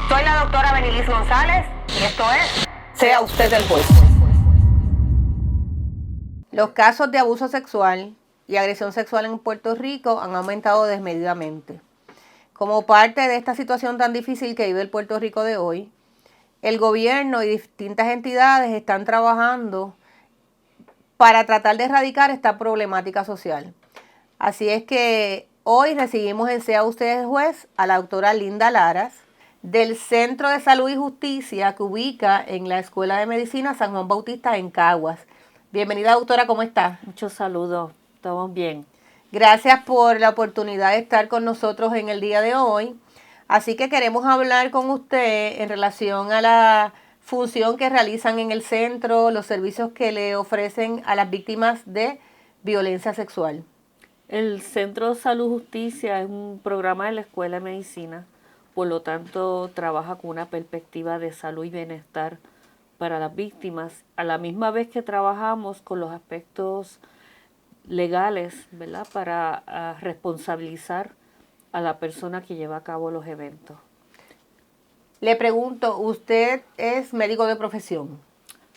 Soy la doctora Benilis González y esto es Sea Usted el Juez. Los casos de abuso sexual y agresión sexual en Puerto Rico han aumentado desmedidamente. Como parte de esta situación tan difícil que vive el Puerto Rico de hoy, el gobierno y distintas entidades están trabajando para tratar de erradicar esta problemática social. Así es que hoy recibimos en Sea Usted el Juez a la doctora Linda Laras, del Centro de Salud y Justicia que ubica en la Escuela de Medicina San Juan Bautista en Caguas. Bienvenida, doctora, ¿cómo está? Muchos saludos, estamos bien. Gracias por la oportunidad de estar con nosotros en el día de hoy. Así que queremos hablar con usted en relación a la función que realizan en el centro, los servicios que le ofrecen a las víctimas de violencia sexual. El Centro de Salud y Justicia es un programa de la Escuela de Medicina, por lo tanto trabaja con una perspectiva de salud y bienestar para las víctimas, a la misma vez que trabajamos con los aspectos legales, ¿verdad?, para responsabilizar a la persona que lleva a cabo los eventos. Le pregunto, ¿usted es médico de profesión?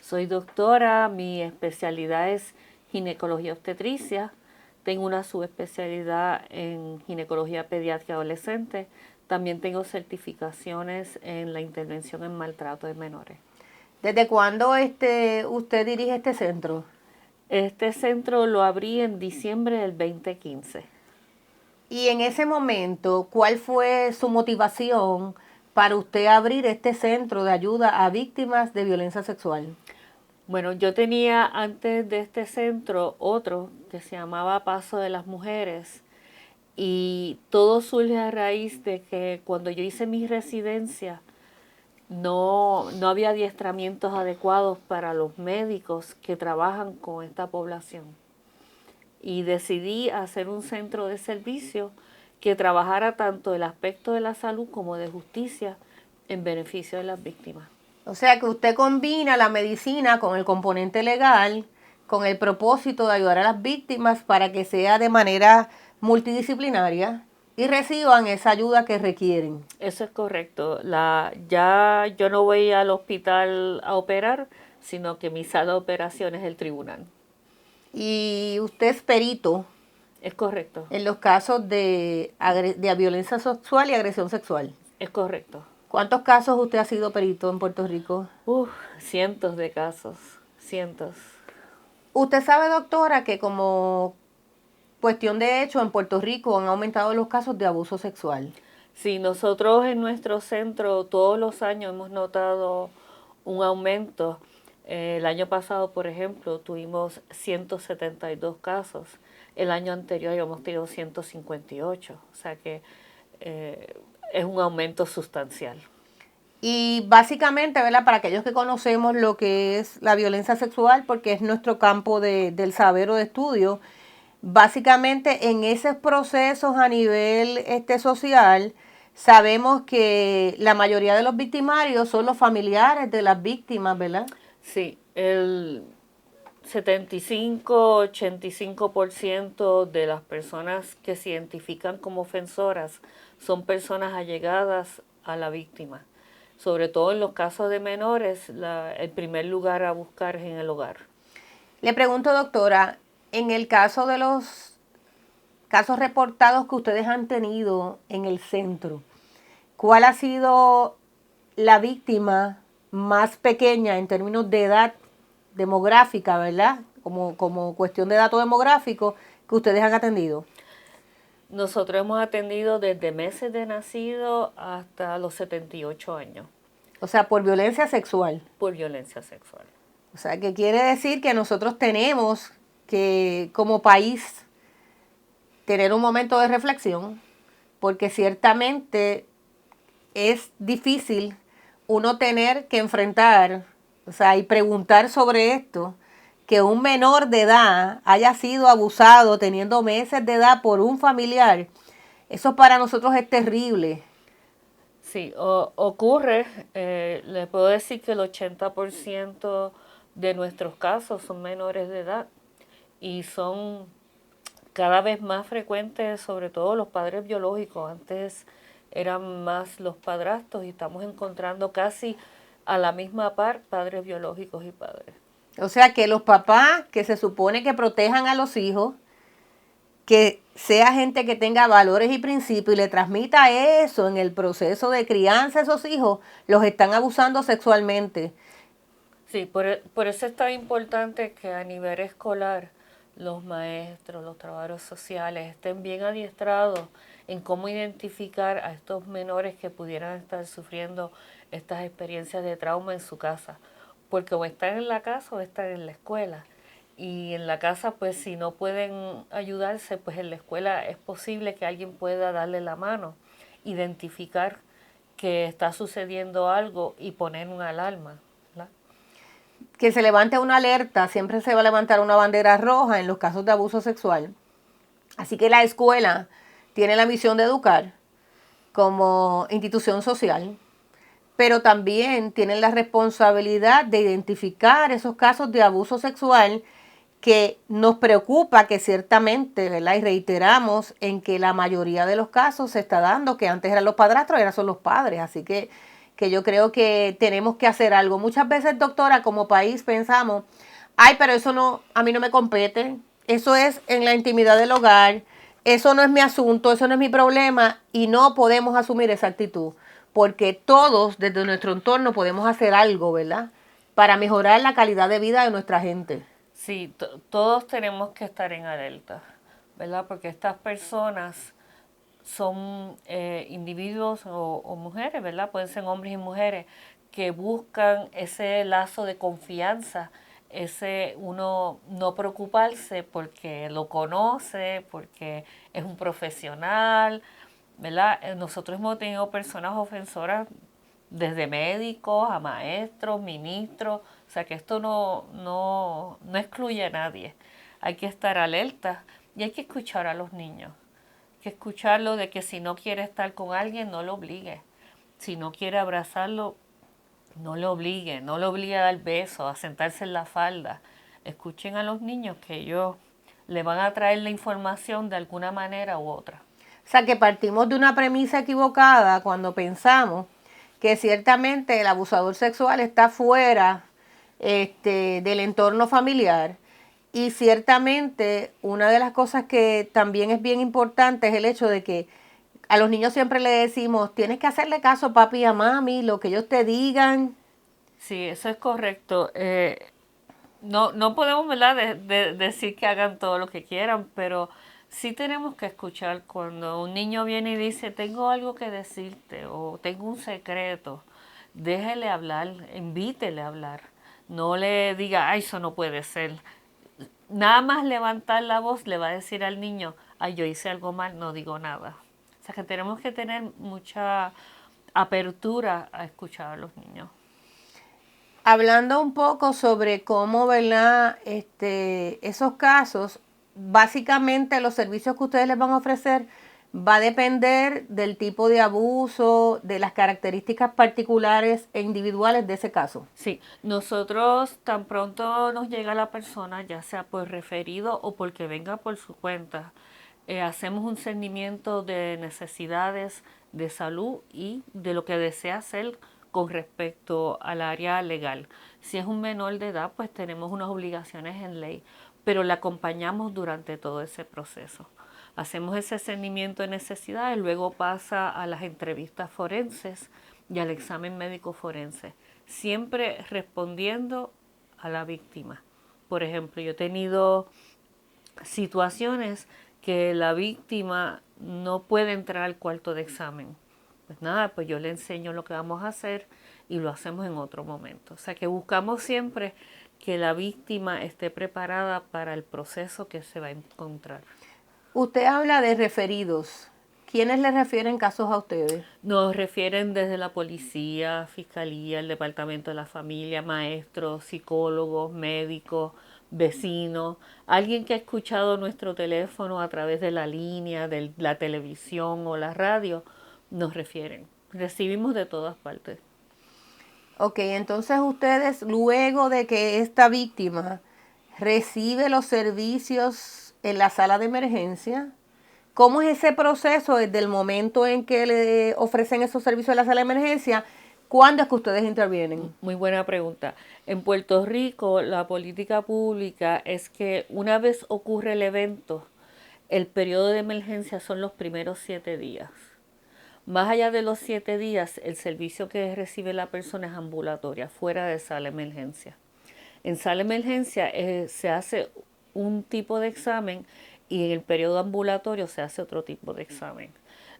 Soy doctora, mi especialidad es ginecología obstetricia, tengo una subespecialidad en ginecología pediátrica adolescente, también tengo certificaciones en la intervención en maltrato de menores. ¿Desde cuándo usted dirige este centro? Este centro lo abrí en diciembre del 2015. Y en ese momento, ¿cuál fue su motivación para usted abrir este centro de ayuda a víctimas de violencia sexual? Bueno, yo tenía antes de este centro otro que se llamaba Paso de las Mujeres y todo surge a raíz de que cuando yo hice mi residencia no había adiestramientos adecuados para los médicos que trabajan con esta población. Y decidí hacer un centro de servicio que trabajara tanto el aspecto de la salud como de justicia en beneficio de las víctimas. O sea que usted combina la medicina con el componente legal, con el propósito de ayudar a las víctimas para que sea de manera multidisciplinaria y reciban esa ayuda que requieren. Eso es correcto. Ya yo no voy al hospital a operar, sino que mi sala de operaciones es el tribunal. Y usted es perito. Es correcto. En los casos de violencia sexual y agresión sexual. Es correcto. ¿Cuántos casos usted ha sido perito en Puerto Rico? Cientos de casos, cientos. Usted sabe, doctora, que como cuestión de hecho en Puerto Rico han aumentado los casos de abuso sexual. Sí, nosotros en nuestro centro todos los años hemos notado un aumento. El año pasado, por ejemplo, tuvimos 172 casos. El año anterior habíamos tenido 158. O sea que es un aumento sustancial. Y básicamente, ¿verdad?, para aquellos que conocemos lo que es la violencia sexual, porque es nuestro campo del saber o de estudio, básicamente en esos procesos a nivel social, sabemos que la mayoría de los victimarios son los familiares de las víctimas, ¿verdad? Sí, el 75-85% de las personas que se identifican como ofensoras son personas allegadas a la víctima. Sobre todo en los casos de menores, el primer lugar a buscar es en el hogar. Le pregunto, doctora, en el caso de los casos reportados que ustedes han tenido en el centro, ¿cuál ha sido la víctima más pequeña en términos de edad demográfica, ¿verdad? Como cuestión de dato demográfico que ustedes han atendido. Nosotros hemos atendido desde meses de nacido hasta los 78 años. O sea, por violencia sexual. Por violencia sexual. O sea, que quiere decir que nosotros tenemos que, como país, tener un momento de reflexión, porque ciertamente es difícil uno tener que enfrentar, o sea, y preguntar sobre esto, que un menor de edad haya sido abusado teniendo meses de edad por un familiar. Eso para nosotros es terrible. Sí, ocurre, le puedo decir que el 80% de nuestros casos son menores de edad y son cada vez más frecuentes, sobre todo los padres biológicos. Antes eran más los padrastros y estamos encontrando casi a la misma par padres biológicos y padres. O sea que los papás que se supone que protejan a los hijos, que sea gente que tenga valores y principios y le transmita eso en el proceso de crianza a esos hijos, los están abusando sexualmente. Sí, por eso es tan importante que a nivel escolar los maestros, los trabajadores sociales estén bien adiestrados en cómo identificar a estos menores que pudieran estar sufriendo estas experiencias de trauma en su casa, porque o están en la casa o están en la escuela. Y en la casa, pues si no pueden ayudarse, pues en la escuela es posible que alguien pueda darle la mano, identificar que está sucediendo algo y poner una alarma, ¿verdad? Que se levante una alerta, siempre se va a levantar una bandera roja en los casos de abuso sexual. Así que la escuela tiene la misión de educar como institución social, pero también tienen la responsabilidad de identificar esos casos de abuso sexual que nos preocupa, que ciertamente, ¿verdad? Y reiteramos en que la mayoría de los casos se está dando, que antes eran los padrastros, ahora son los padres, así que yo creo que tenemos que hacer algo. Muchas veces, doctora, como país pensamos, ay, pero eso no, a mí no me compete, eso es en la intimidad del hogar, eso no es mi asunto, eso no es mi problema, y no podemos asumir esa actitud, porque todos desde nuestro entorno podemos hacer algo, ¿verdad? Para mejorar la calidad de vida de nuestra gente. Sí, todos tenemos que estar en alerta, ¿verdad? Porque estas personas son individuos o mujeres, ¿verdad? Pueden ser hombres y mujeres que buscan ese lazo de confianza, ese uno no preocuparse porque lo conoce, porque es un profesional, ¿verdad? Nosotros hemos tenido personas ofensoras desde médicos a maestros, ministros, o sea que esto no excluye a nadie. Hay que estar alerta y hay que escuchar a los niños. Hay que escucharlo de que si no quiere estar con alguien, no lo obligue. Si no quiere abrazarlo, no lo obligue. No lo obligue a dar besos, a sentarse en la falda. Escuchen a los niños que ellos le van a traer la información de alguna manera u otra. O sea, que partimos de una premisa equivocada cuando pensamos que ciertamente el abusador sexual está fuera del entorno familiar, y ciertamente una de las cosas que también es bien importante es el hecho de que a los niños siempre le decimos, tienes que hacerle caso a papi y a mami, lo que ellos te digan. Sí, eso es correcto. No podemos, ¿verdad?, decir que hagan todo lo que quieran, pero sí tenemos que escuchar cuando un niño viene y dice, tengo algo que decirte o tengo un secreto. Déjele hablar, invítele a hablar. No le diga, ay, eso no puede ser. Nada más levantar la voz le va a decir al niño, ay, yo hice algo mal, no digo nada. O sea que tenemos que tener mucha apertura a escuchar a los niños. Hablando un poco sobre cómo, ¿verdad? Esos casos, básicamente los servicios que ustedes les van a ofrecer va a depender del tipo de abuso, de las características particulares e individuales de ese caso. Sí, nosotros tan pronto nos llega la persona, ya sea por referido o porque venga por su cuenta, hacemos un seguimiento de necesidades de salud y de lo que desea hacer con respecto al área legal. Si es un menor de edad, pues tenemos unas obligaciones en ley, pero le acompañamos durante todo ese proceso. Hacemos ese seguimiento de necesidades, luego pasa a las entrevistas forenses y al examen médico forense, siempre respondiendo a la víctima. Por ejemplo, yo he tenido situaciones que la víctima no puede entrar al cuarto de examen. Pues nada, pues yo le enseño lo que vamos a hacer y lo hacemos en otro momento. O sea que buscamos siempre que la víctima esté preparada para el proceso que se va a encontrar. Usted habla de referidos. ¿Quiénes le refieren casos a ustedes? Nos refieren desde la policía, fiscalía, el departamento de la familia, maestros, psicólogos, médicos, vecinos, alguien que ha escuchado nuestro teléfono a través de la línea, de la televisión o la radio, nos refieren. Recibimos de todas partes. Ok, entonces ustedes, luego de que esta víctima recibe los servicios en la sala de emergencia, ¿Cómo es ese proceso desde el momento en que le ofrecen esos servicios de la sala de emergencia? ¿Cuándo es que ustedes intervienen? Muy buena pregunta. En Puerto Rico, la política pública es que una vez ocurre el evento, el periodo de emergencia son los primeros 7 días. Más allá de los 7 días, el servicio que recibe la persona es ambulatoria, fuera de sala de emergencia. En sala de emergencia se hace un tipo de examen y en el periodo ambulatorio se hace otro tipo de examen.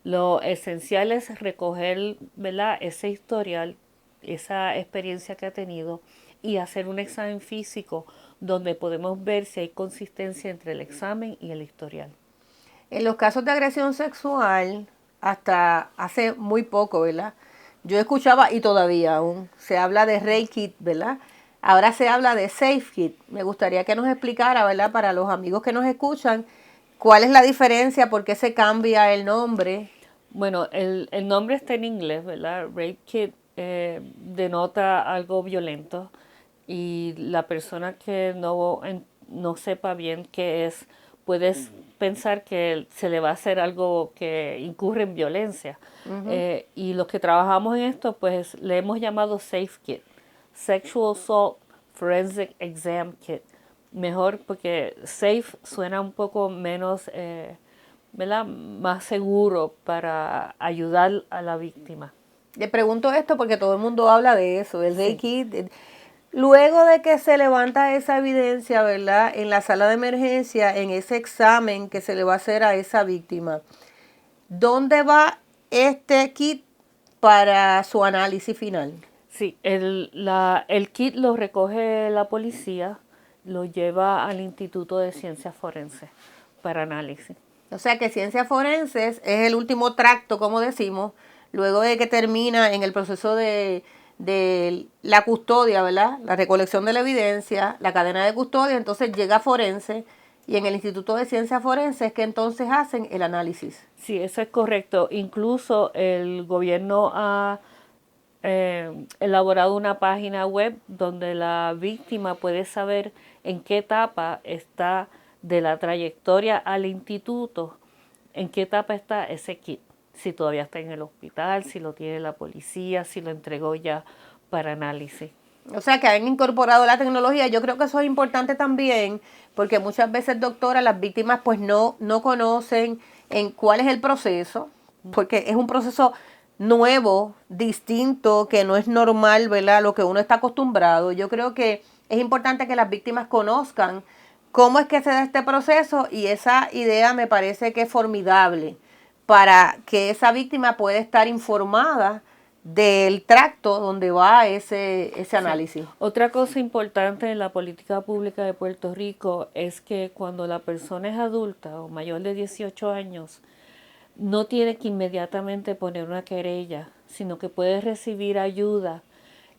Lo esencial es recoger, ¿verdad?, ese historial, esa experiencia que ha tenido y hacer un examen físico donde podemos ver si hay consistencia entre el examen y el historial. En los casos de agresión sexual, hasta hace muy poco, ¿verdad? Yo escuchaba, y todavía aún, se habla de Rape Kit, ¿verdad? Ahora se habla de Safe Kit. Me gustaría que nos explicara, ¿verdad? Para los amigos que nos escuchan, ¿cuál es la diferencia? ¿Por qué se cambia el nombre? Bueno, el nombre está en inglés, ¿verdad? Rape Kit denota algo violento y la persona que no sepa bien qué es, puedes pensar que se le va a hacer algo que incurre en violencia. Y los que trabajamos en esto, pues le hemos llamado Safe Kit, Sexual Assault Forensic Exam Kit. Mejor porque safe suena un poco menos, ¿verdad?, más seguro para ayudar a la víctima. Le pregunto esto porque todo el mundo habla de eso, del Rape Sí. Kit. Luego de que se levanta esa evidencia, ¿verdad? En la sala de emergencia, en ese examen que se le va a hacer a esa víctima, ¿dónde va este kit para su análisis final? Sí, el kit lo recoge la policía, lo lleva al Instituto de Ciencias Forenses para análisis. O sea que ciencias forenses es el último tracto, como decimos, luego de que termina en el proceso de la custodia, ¿verdad? La recolección de la evidencia, la cadena de custodia, entonces llega a forense y en el Instituto de Ciencias Forenses es que entonces hacen el análisis. Sí, eso es correcto. Incluso el gobierno ha elaborado una página web donde la víctima puede saber en qué etapa está de la trayectoria al instituto, en qué etapa está ese kit, si todavía está en el hospital, si lo tiene la policía, si lo entregó ya para análisis. O sea que han incorporado la tecnología. Yo creo que eso es importante también, porque muchas veces, doctora, las víctimas pues no conocen en cuál es el proceso, porque es un proceso nuevo, distinto, que no es normal, ¿verdad? Lo que uno está acostumbrado. Yo creo que es importante que las víctimas conozcan cómo es que se da este proceso y esa idea me parece que es formidable para que esa víctima pueda estar informada del tracto donde va ese análisis. Sí. Otra cosa importante en la política pública de Puerto Rico es que cuando la persona es adulta o mayor de 18 años, no tiene que inmediatamente poner una querella, sino que puede recibir ayuda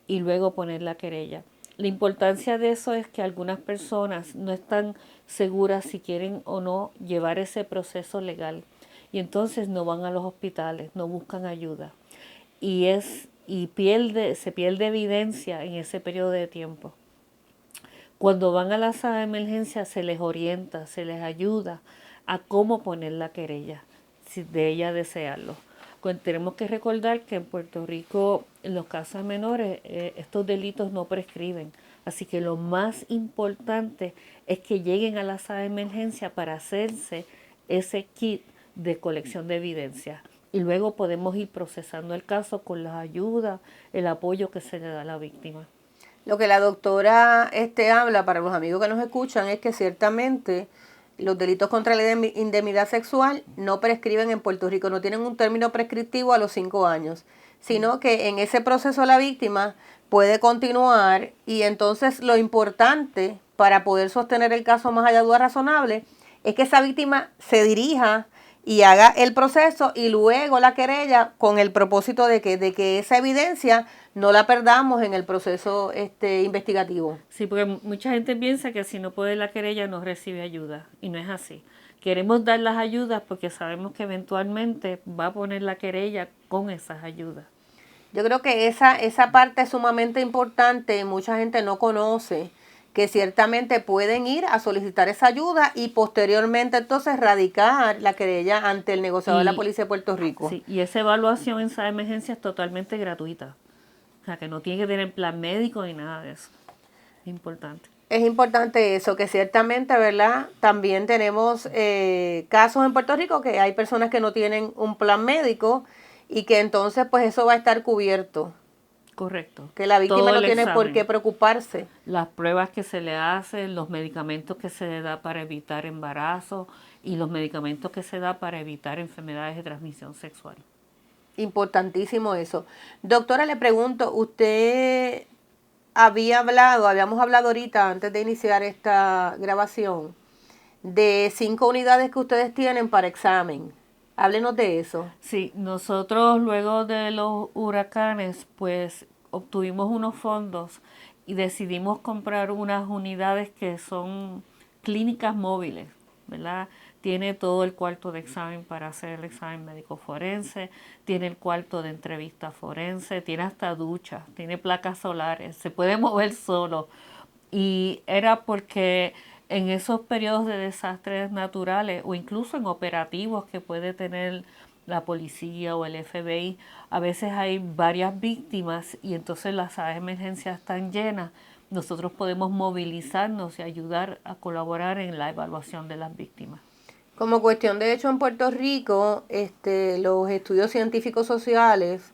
y luego poner la querella. La importancia de eso es que algunas personas no están seguras si quieren o no llevar ese proceso legal y entonces no van a los hospitales, no buscan ayuda y se pierde evidencia en ese periodo de tiempo. Cuando van a la sala de emergencia se les orienta, se les ayuda a cómo poner la querella, si de ella desearlo. Tenemos que recordar que en Puerto Rico, en los casos menores, estos delitos no prescriben. Así que lo más importante es que lleguen a la sala de emergencia para hacerse ese kit de colección de evidencia. Y luego podemos ir procesando el caso con las ayudas, el apoyo que se le da a la víctima. Lo que la doctora habla para los amigos que nos escuchan es que ciertamente los delitos contra la indemnidad sexual no prescriben en Puerto Rico, no tienen un término prescriptivo a los 5 años, sino que en ese proceso la víctima puede continuar y entonces lo importante para poder sostener el caso más allá de duda razonable es que esa víctima se dirija y haga el proceso y luego la querella con el propósito de que esa evidencia no la perdamos en el proceso investigativo. Sí, porque mucha gente piensa que si no pone la querella no recibe ayuda y no es así. Queremos dar las ayudas porque sabemos que eventualmente va a poner la querella con esas ayudas. Yo creo que esa parte es sumamente importante, mucha gente no conoce que ciertamente pueden ir a solicitar esa ayuda y posteriormente entonces radicar la querella ante el negociador de la Policía de Puerto Rico. Sí, y esa evaluación en sala de emergencia es totalmente gratuita. O sea, que no tiene que tener plan médico ni nada de eso. Es importante. Es importante eso, que ciertamente, ¿verdad? También tenemos casos en Puerto Rico que hay personas que no tienen un plan médico y que entonces pues eso va a estar cubierto. Correcto. Que la víctima Todo no el tiene por examen, qué preocuparse. las pruebas que se le hacen, los medicamentos que se le da para evitar embarazo y los medicamentos que se da para evitar enfermedades de transmisión sexual. Importantísimo eso. Doctora, le pregunto, usted habíamos hablado ahorita, antes de iniciar esta grabación, de 5 unidades que ustedes tienen para examen. Háblenos de eso. Sí, nosotros luego de los huracanes, pues obtuvimos unos fondos y decidimos comprar unas unidades que son clínicas móviles, ¿verdad? Tiene todo el cuarto de examen para hacer el examen médico forense, tiene el cuarto de entrevista forense, tiene hasta duchas, tiene placas solares, se puede mover solo. Y era porque en esos periodos de desastres naturales o incluso en operativos que puede tener la policía o el FBI, a veces hay varias víctimas y entonces las salas de emergencia están llenas. Nosotros podemos movilizarnos y ayudar a colaborar en la evaluación de las víctimas. Como cuestión de hecho en Puerto Rico, los estudios científicos sociales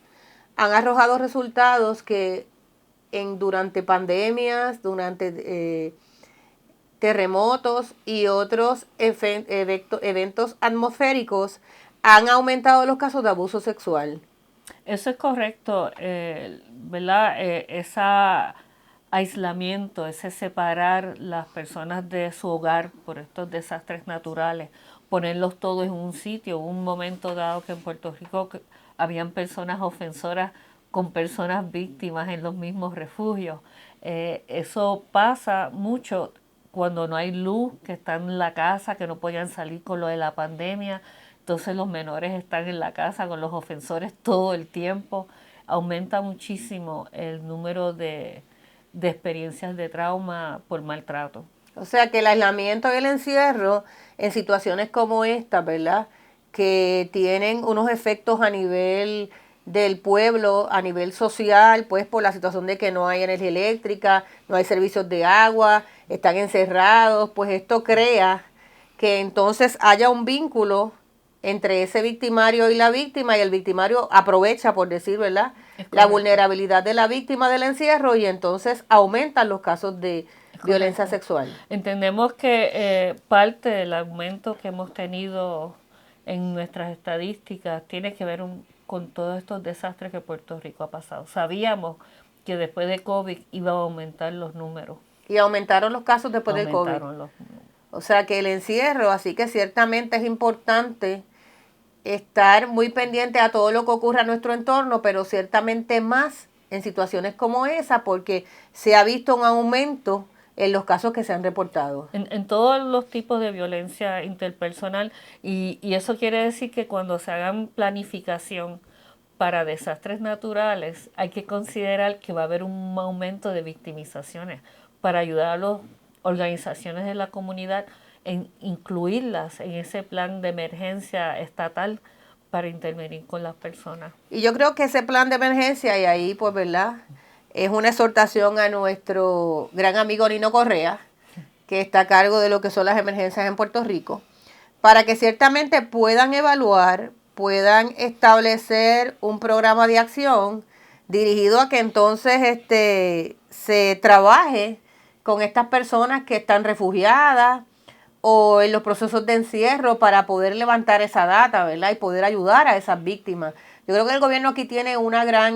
han arrojado resultados que durante pandemias, durante terremotos y otros eventos atmosféricos han aumentado los casos de abuso sexual. Eso es correcto, ¿verdad? Ese aislamiento, ese separar las personas de su hogar por estos desastres naturales, ponerlos todos en un sitio, un momento dado que en Puerto Rico habían personas ofensoras con personas víctimas en los mismos refugios. Eso pasa mucho cuando no hay luz, que están en la casa, que no podían salir con lo de la pandemia. Entonces los menores están en la casa con los ofensores todo el tiempo. Aumenta muchísimo el número de experiencias de trauma por maltrato. O sea que el aislamiento y el encierro en situaciones como esta, ¿verdad? Que tienen unos efectos a nivel del pueblo, a nivel social, pues por la situación de que no hay energía eléctrica, no hay servicios de agua, están encerrados, pues esto crea que entonces haya un vínculo entre ese victimario y la víctima y el victimario aprovecha, por decir, ¿verdad?, la vulnerabilidad de la víctima del encierro y entonces aumentan los casos de violencia sexual. Entendemos que parte del aumento que hemos tenido en nuestras estadísticas tiene que ver con todos estos desastres que Puerto Rico ha pasado. Sabíamos que después de COVID iba a aumentar los números. Y aumentaron los casos después del COVID. O sea que el encierro, así que ciertamente es importante estar muy pendiente a todo lo que ocurre a nuestro entorno, pero ciertamente más en situaciones como esa, porque se ha visto un aumento en los casos que se han reportado. En todos los tipos de violencia interpersonal, y eso quiere decir que cuando se hagan planificación para desastres naturales, hay que considerar que va a haber un aumento de victimizaciones para ayudar a las organizaciones de la comunidad en incluirlas en ese plan de emergencia estatal para intervenir con las personas. Y yo creo que ese plan de emergencia, y ahí pues, ¿verdad?, es una exhortación a nuestro gran amigo Nino Correa, que está a cargo de lo que son las emergencias en Puerto Rico, para que ciertamente puedan evaluar, puedan establecer un programa de acción dirigido a que entonces se trabaje con estas personas que están refugiadas o en los procesos de encierro para poder levantar esa data, ¿verdad?, y poder ayudar a esas víctimas. Yo creo que el gobierno aquí tiene una gran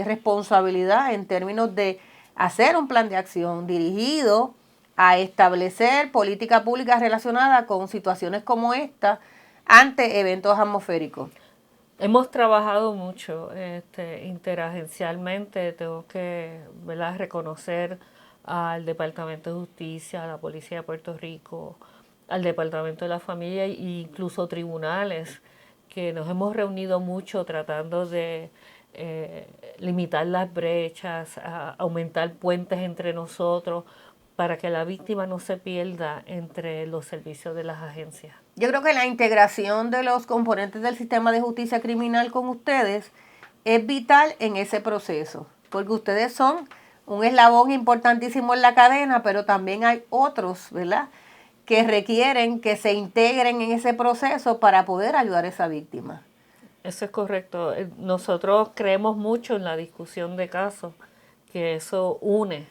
responsabilidad en términos de hacer un plan de acción dirigido a establecer política pública relacionada con situaciones como esta ante eventos atmosféricos. Hemos trabajado mucho interagencialmente, tengo que, ¿verdad?, reconocer al Departamento de Justicia, a la Policía de Puerto Rico, al Departamento de la Familia e incluso tribunales, que nos hemos reunido mucho tratando de limitar las brechas, aumentar puentes entre nosotros, para que la víctima no se pierda entre los servicios de las agencias. Yo creo que la integración de los componentes del sistema de justicia criminal con ustedes es vital en ese proceso, porque ustedes son un eslabón importantísimo en la cadena, pero también hay otros, ¿verdad?, que requieren que se integren en ese proceso para poder ayudar a esa víctima. Eso es correcto. Nosotros creemos mucho en la discusión de casos, que eso une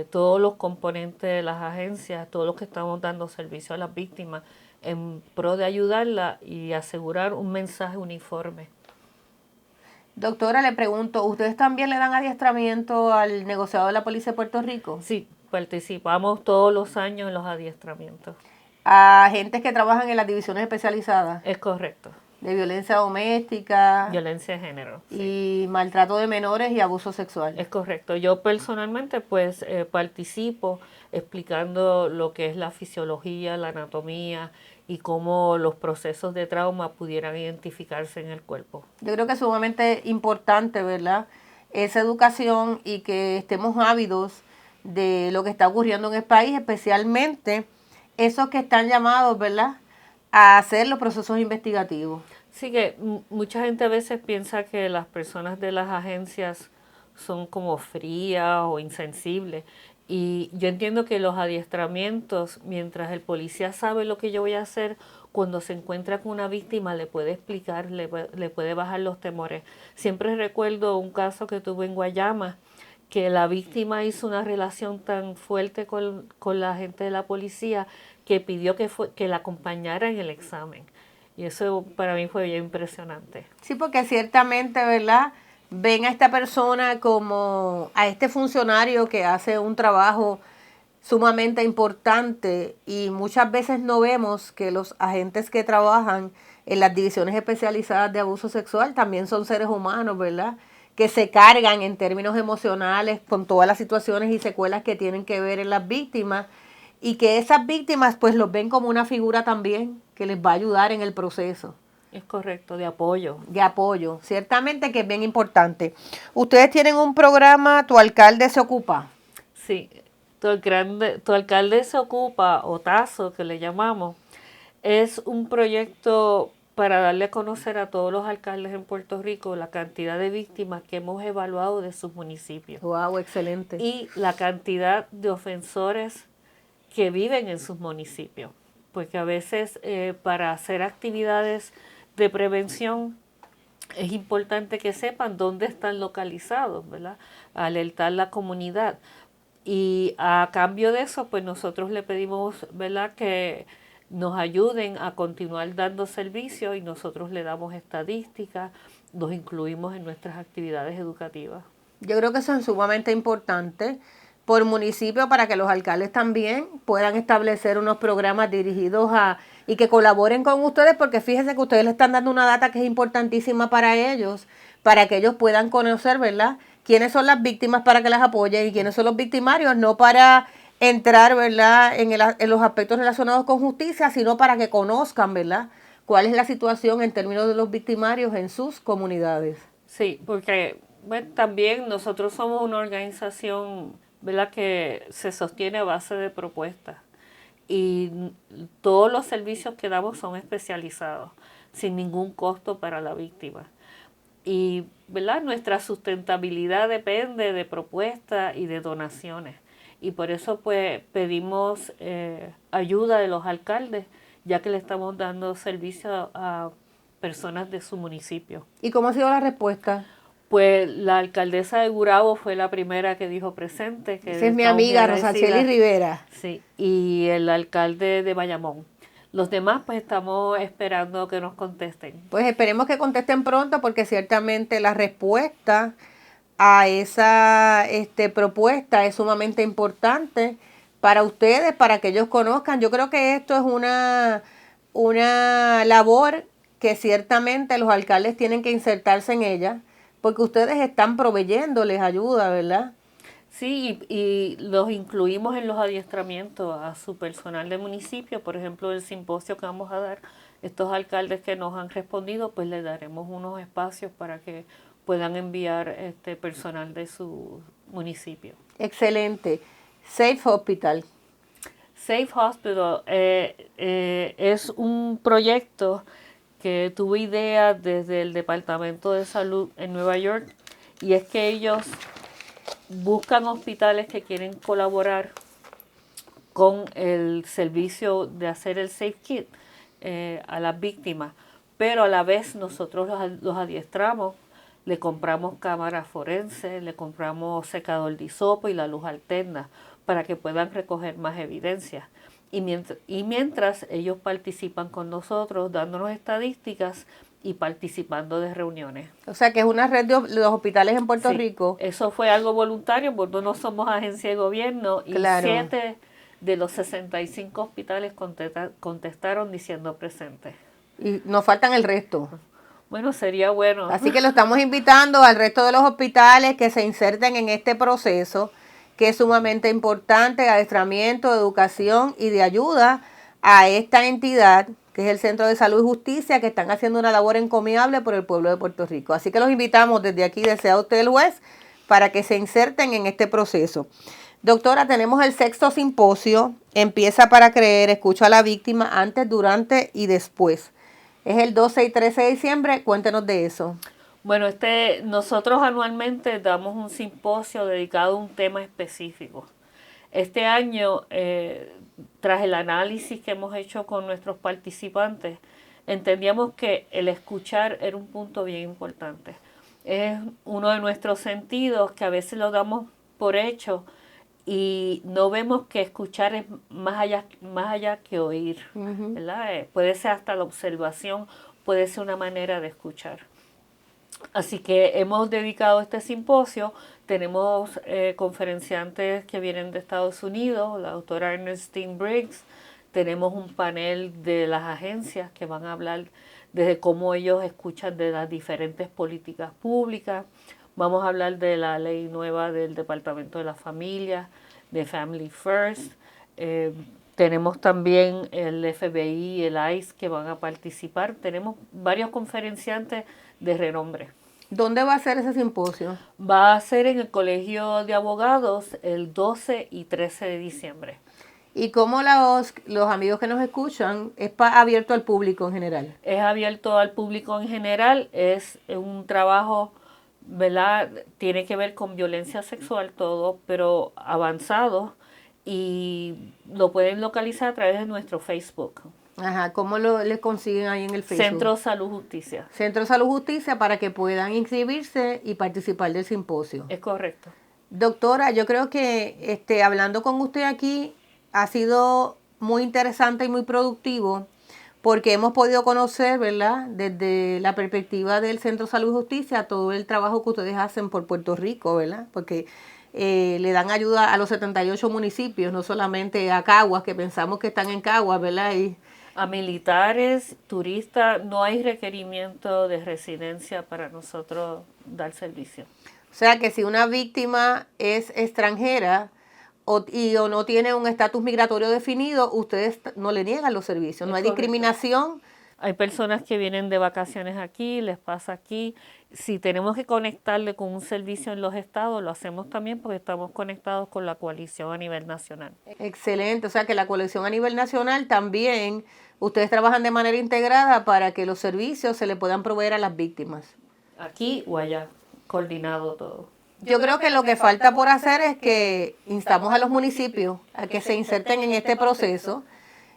todos los componentes de las agencias, todos los que estamos dando servicio a las víctimas, en pro de ayudarla y asegurar un mensaje uniforme. Doctora, le pregunto, ¿ustedes también le dan adiestramiento al negociado de la Policía de Puerto Rico? Sí, participamos todos los años en los adiestramientos. ¿A agentes que trabajan en las divisiones especializadas Es correcto. de violencia doméstica Violencia de género. Sí. y maltrato de menores y abuso sexual? Es correcto. Yo personalmente pues participo explicando lo que es la fisiología, la anatomía y cómo los procesos de trauma pudieran identificarse en el cuerpo. Yo creo que es sumamente importante, ¿verdad?, esa educación y que estemos ávidos de lo que está ocurriendo en el país, especialmente esos que están llamados, ¿verdad?, a hacer los procesos investigativos. Sí que mucha gente a veces piensa que las personas de las agencias son como frías o insensibles. Y yo entiendo que los adiestramientos, mientras el policía sabe lo que yo voy a hacer, cuando se encuentra con una víctima le puede explicar, le puede bajar los temores. Siempre recuerdo un caso que tuve en Guayama, que la víctima hizo una relación tan fuerte con la gente de la policía que pidió que la acompañara en el examen. Y eso para mí fue bien impresionante. Sí, porque ciertamente, ¿verdad?, ven a esta persona como a este funcionario que hace un trabajo sumamente importante y muchas veces no vemos que los agentes que trabajan en las divisiones especializadas de abuso sexual también son seres humanos, ¿verdad?, que se cargan en términos emocionales con todas las situaciones y secuelas que tienen que ver en las víctimas y que esas víctimas pues los ven como una figura también que les va a ayudar en el proceso. Es correcto, de apoyo. De apoyo, ciertamente que es bien importante. Ustedes tienen un programa, Tu Alcalde se Ocupa. Sí, tu alcalde se ocupa, o TASO que le llamamos, es un proyecto para darle a conocer a todos los alcaldes en Puerto Rico la cantidad de víctimas que hemos evaluado de sus municipios. Wow, excelente. Y la cantidad de ofensores que viven en sus municipios. Porque a veces para hacer actividades de prevención es importante que sepan dónde están localizados, ¿verdad? Alertar la comunidad. Y a cambio de eso, pues nosotros le pedimos, ¿verdad?, que nos ayuden a continuar dando servicio y nosotros le damos estadísticas, los incluimos en nuestras actividades educativas. Yo creo que eso es sumamente importante por municipio para que los alcaldes también puedan establecer unos programas dirigidos a y que colaboren con ustedes, porque fíjense que ustedes le están dando una data que es importantísima para ellos puedan conocer, ¿verdad?, quiénes son las víctimas para que las apoyen y quiénes son los victimarios, no para entrar, ¿verdad?, en los aspectos relacionados con justicia, sino para que conozcan, ¿verdad?, cuál es la situación en términos de los victimarios en sus comunidades. Sí, porque bueno, también nosotros somos una organización, ¿verdad?, que se sostiene a base de propuestas y todos los servicios que damos son especializados, sin ningún costo para la víctima. Y ¿verdad?, nuestra sustentabilidad depende de propuestas y de donaciones. Y por eso pues pedimos ayuda de los alcaldes, ya que le estamos dando servicio a personas de su municipio. ¿Y cómo ha sido la respuesta? Pues la alcaldesa de Gurabo fue la primera que dijo presente. Que esa es mi amiga Rosacheli Rivera. Sí, y el alcalde de Bayamón. Los demás pues estamos esperando que nos contesten. Pues esperemos que contesten pronto porque ciertamente la respuesta a esa propuesta es sumamente importante para ustedes, para que ellos conozcan. Yo creo que esto es una labor que ciertamente los alcaldes tienen que insertarse en ella, porque ustedes están proveyéndoles ayuda, ¿verdad? Sí, y los incluimos en los adiestramientos a su personal de municipio. Por ejemplo, el simposio que vamos a dar, estos alcaldes que nos han respondido, pues les daremos unos espacios para que puedan enviar personal de su municipio. Excelente. Safe Hospital. Safe Hospital es un proyecto que tuvo idea desde el Departamento de Salud en Nueva York, y es que ellos buscan hospitales que quieren colaborar con el servicio de hacer el Safe Kit a las víctimas, pero a la vez nosotros los adiestramos, le compramos cámaras forenses, le compramos secador de hisopo y la luz alterna para que puedan recoger más evidencia. Y mientras ellos participan con nosotros, dándonos estadísticas y participando de reuniones. O sea que es una red de los hospitales en Puerto Rico. Eso fue algo voluntario porque no somos agencia de gobierno, y Claro. 7 de los 65 hospitales contestaron diciendo presente. Y nos faltan el resto. Bueno, sería bueno. Así que lo estamos invitando al resto de los hospitales que se inserten en este proceso, que es sumamente importante, de adiestramiento, de educación y de ayuda a esta entidad, que es el Centro de Salud y Justicia, que están haciendo una labor encomiable por el pueblo de Puerto Rico. Así que los invitamos desde aquí, desea usted el juez, para que se inserten en este proceso. Doctora, tenemos el 6º simposio, Empieza para creer, escucha a la víctima antes, durante y después. Es el 12 y 13 de diciembre, cuéntenos de eso. Bueno, nosotros anualmente damos un simposio dedicado a un tema específico. Este año, tras el análisis que hemos hecho con nuestros participantes, entendíamos que el escuchar era un punto bien importante. Es uno de nuestros sentidos que a veces lo damos por hecho y no vemos que escuchar es más allá que oír, ¿verdad? Puede ser hasta la observación, puede ser una manera de escuchar. Así que hemos dedicado este simposio. Tenemos conferenciantes que vienen de Estados Unidos, la doctora Ernestine Briggs. Tenemos un panel de las agencias que van a hablar desde cómo ellos escuchan de las diferentes políticas públicas. Vamos a hablar de la ley nueva del Departamento de la Familia, de Family First. Tenemos también el FBI y el ICE que van a participar. Tenemos varios conferenciantes de renombre. ¿Dónde va a ser ese simposio? Va a ser en el Colegio de Abogados el 12 y 13 de diciembre. ¿Y cómo los amigos que nos escuchan es abierto al público en general? Es abierto al público en general, es un trabajo, ¿verdad? Tiene que ver con violencia sexual todo, pero avanzado, y lo pueden localizar a través de nuestro Facebook. Ajá, ¿cómo le consiguen ahí en el Facebook? Centro Salud Justicia. Centro Salud Justicia, para que puedan inscribirse y participar del simposio. Es correcto. Doctora, yo creo que hablando con usted aquí ha sido muy interesante y muy productivo, porque hemos podido conocer, ¿verdad?, desde la perspectiva del Centro Salud y Justicia, todo el trabajo que ustedes hacen por Puerto Rico, ¿verdad? Porque le dan ayuda a los 78 municipios, no solamente a Caguas, que pensamos que están en Caguas, ¿verdad? A militares, turistas, no hay requerimiento de residencia para nosotros dar servicio. O sea que si una víctima es extranjera o no tiene un estatus migratorio definido, ustedes no le niegan los servicios, no hay discriminación. Hay personas que vienen de vacaciones aquí, les pasa aquí. Si tenemos que conectarle con un servicio en los estados, lo hacemos también porque estamos conectados con la coalición a nivel nacional. Excelente, o sea que la coalición a nivel nacional también, ustedes trabajan de manera integrada para que los servicios se le puedan proveer a las víctimas. Aquí o allá, coordinado todo. Yo creo que lo que falta por hacer es que instamos a los municipios a que se inserten en este proceso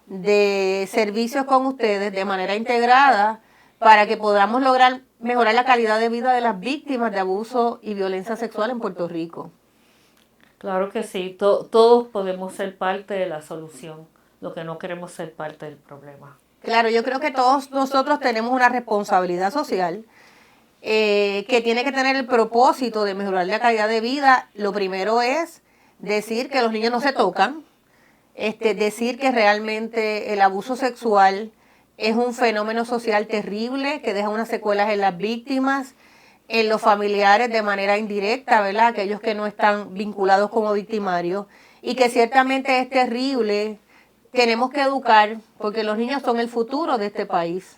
de servicios con ustedes de manera integrada para que podamos lograr mejorar la calidad de vida de las víctimas de abuso y violencia sexual en Puerto Rico. Claro que sí, todos podemos ser parte de la solución, lo que no queremos ser parte del problema. Claro, yo creo que todos nosotros tenemos una responsabilidad social que tiene que tener el propósito de mejorar la calidad de vida. Lo primero es decir que los niños no se tocan, decir que realmente el abuso sexual es un fenómeno social terrible que deja unas secuelas en las víctimas, en los familiares de manera indirecta, ¿verdad? Aquellos que no están vinculados como victimarios, y que ciertamente es terrible. Tenemos que educar porque los niños son el futuro de este país.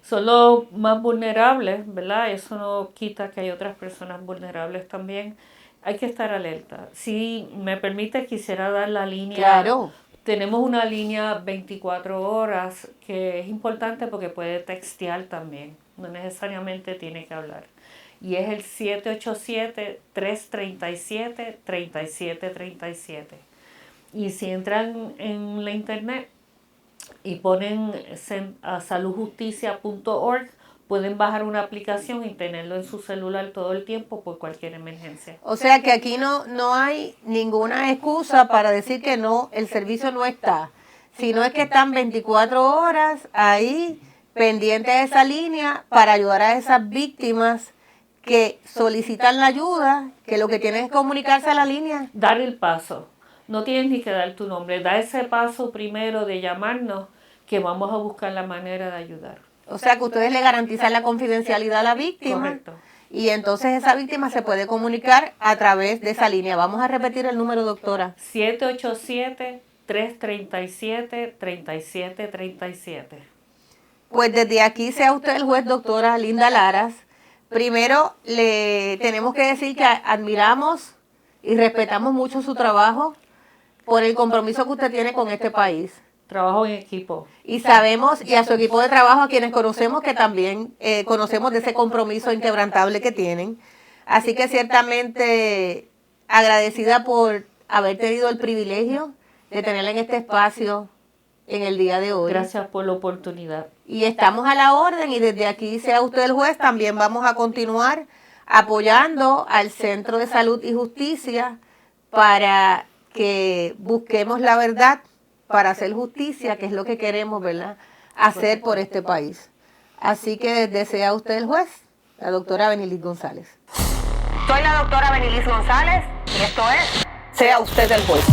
son los más vulnerables, ¿verdad? Eso no quita que hay otras personas vulnerables también. Hay que estar alerta. Si me permite, quisiera dar la línea. Claro. Tenemos una línea 24 horas que es importante porque puede textear también. No necesariamente tiene que hablar. Y es el 787-337-3737. Y si entran en la internet y ponen a saludjusticia.org, pueden bajar una aplicación y tenerlo en su celular todo el tiempo por cualquier emergencia. O sea que aquí no hay ninguna excusa para decir que no, el servicio no está, sino es que están 24 horas ahí pendientes de esa línea para ayudar a esas víctimas que solicitan la ayuda, que lo que tienen es comunicarse a la línea. Dar el paso. No tienes ni que dar tu nombre. Da ese paso primero de llamarnos, que vamos a buscar la manera de ayudar. O sea que ustedes le garantizan la confidencialidad a la víctima. Correcto. Y entonces esa víctima se puede comunicar a través de esa línea. Vamos a repetir el número, doctora. 787-337-3737. Pues desde aquí sea usted el juez, doctora Linda Laras. Primero, le tenemos que decir que admiramos y respetamos mucho su trabajo por el compromiso que usted tiene con este país. Trabajo en equipo. Y sabemos, y a su equipo de trabajo, a quienes conocemos, que también conocemos de ese compromiso inquebrantable que tienen. Así que ciertamente agradecida por haber tenido el privilegio de tenerla en este espacio en el día de hoy. Gracias por la oportunidad. Y estamos a la orden, y desde aquí sea usted el juez, también vamos a continuar apoyando al Centro de Salud y Justicia para que busquemos la verdad, para hacer justicia, que es lo que queremos, ¿verdad?, hacer por este país. Así que desde sea usted el juez, la doctora Benilis González. Soy la doctora Benilis González y esto es Sea Usted el Juez.